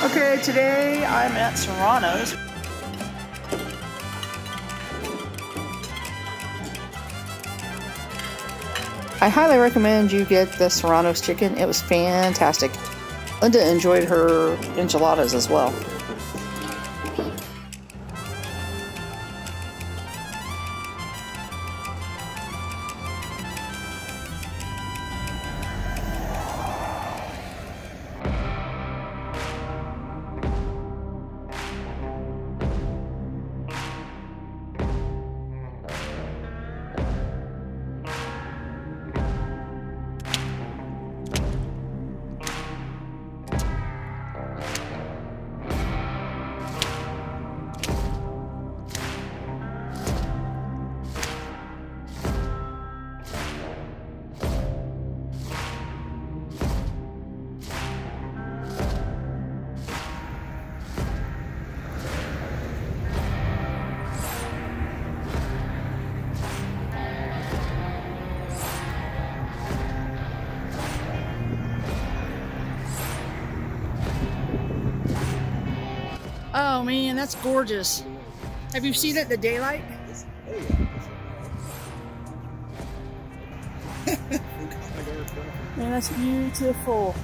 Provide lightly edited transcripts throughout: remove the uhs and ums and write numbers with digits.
Okay, today I'm at Serrano's. I highly recommend you get the Serrano's chicken. It was fantastic. Linda enjoyed her enchiladas as well. Oh man, that's gorgeous. Have you seen it in the daylight? Man, that's beautiful.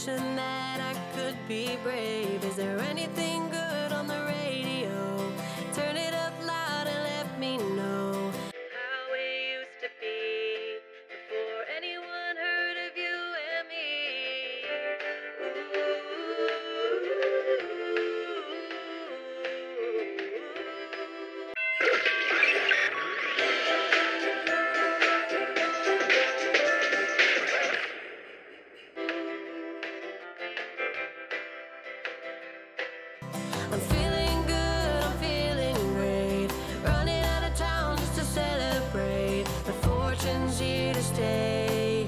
That I could be brave. Is there anything good on the radio? Turn it up loud and let me know how we used to be before anyone heard of you and me. I'm feeling good, I'm feeling great. Running out of town just to celebrate. The fortune's here to stay.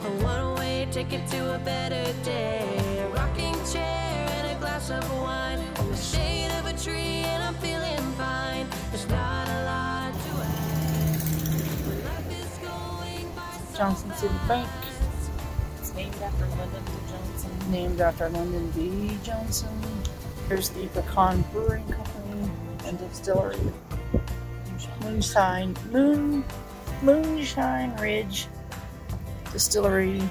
A one-way ticket to a better day. A rocking chair and a glass of wine. In the shade of a tree and I'm feeling fine. There's not a lot to add. When life is going by so Johnson City Bank. It's named after Lyndon B. Johnson. Named after Lyndon B. Johnson. Here's the PECAN Brewing Company and Distillery. Moonshine Ridge Distillery.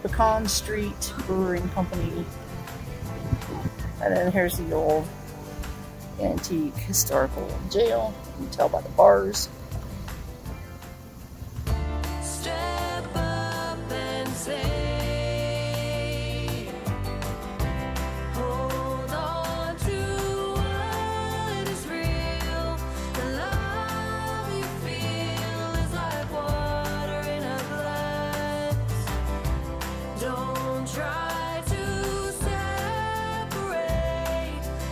Pecan Street Brewing Company. And then here's the old antique historical jail. You can tell by the bars. step up and say, hold on to what is real. The love you feel is like water in a glass. Don't try to separate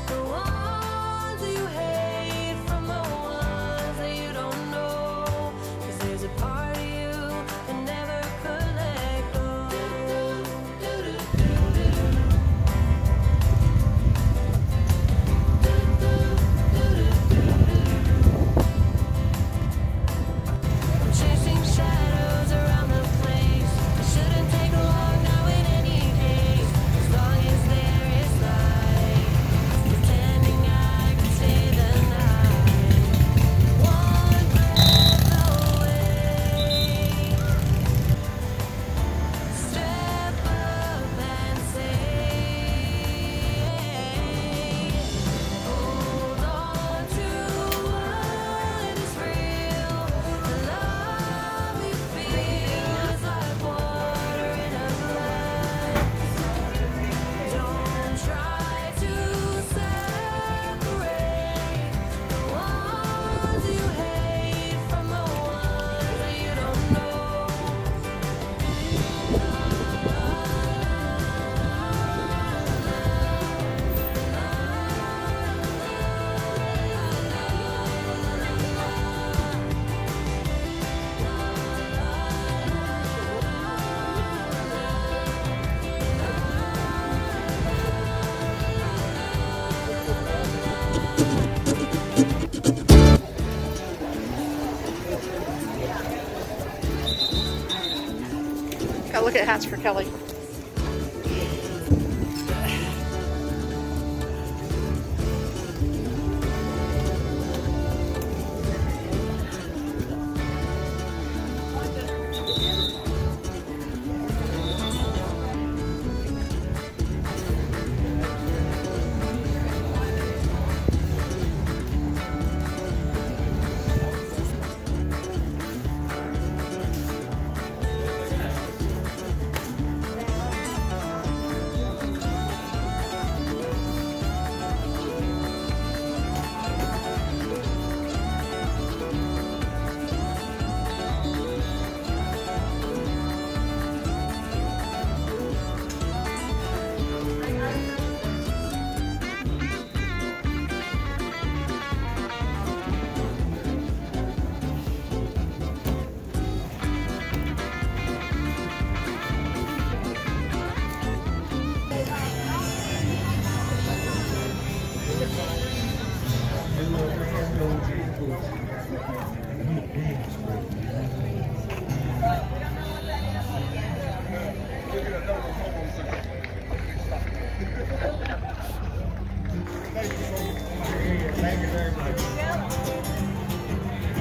the ones you hate from the ones that you don't look at hats for Kelly.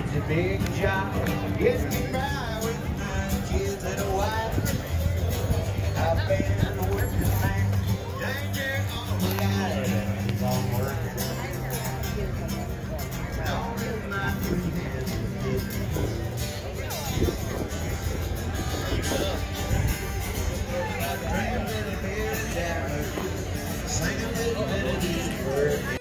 It's a big job getting by with my kids and a wife. I've been working man, danger all my life. I'm working. All of my friends drink a little bit of down, sing a little bit of these words.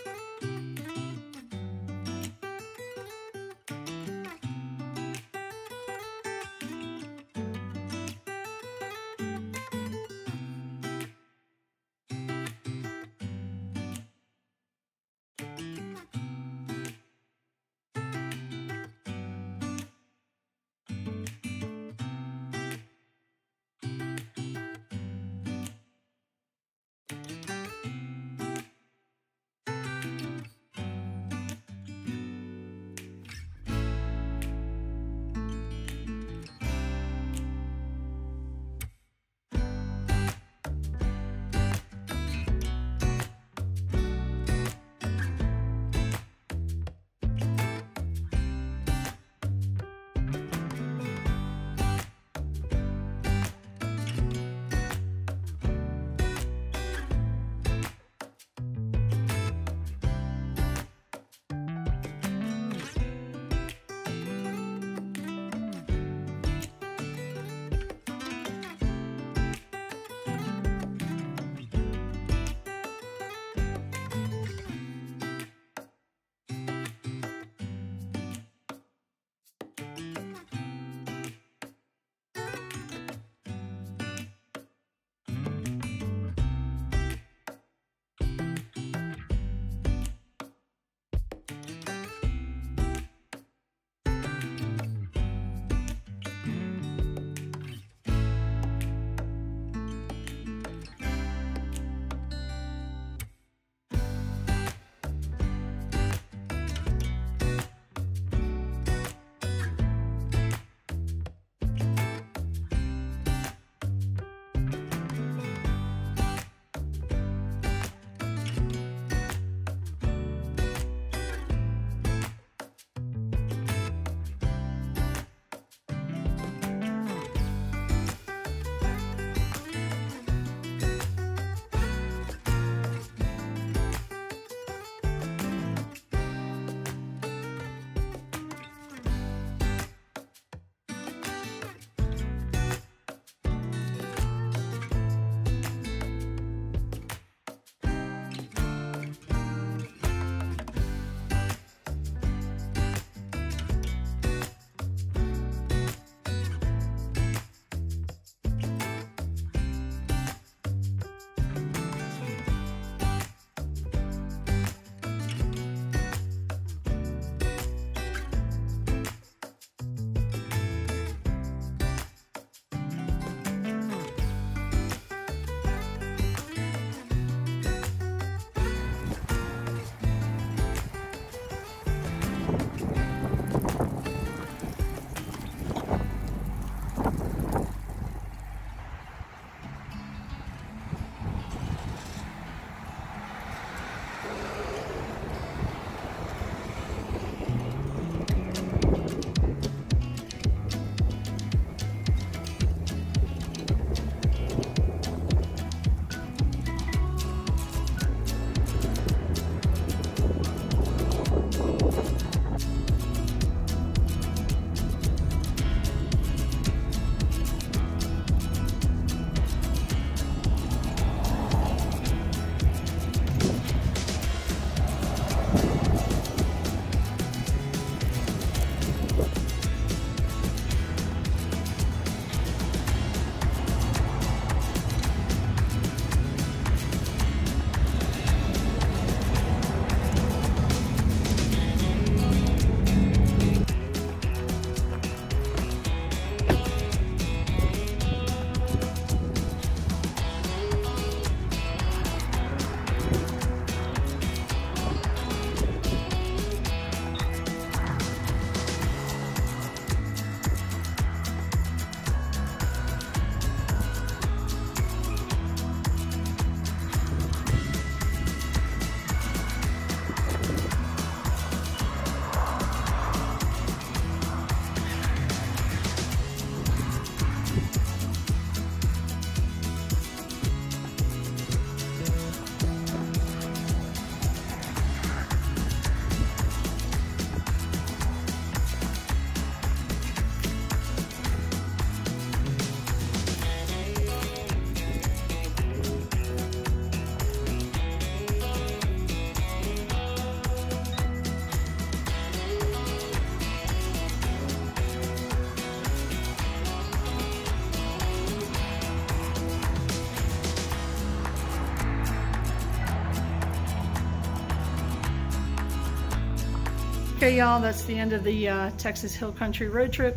Okay, y'all, that's the end of the Texas Hill Country road trip.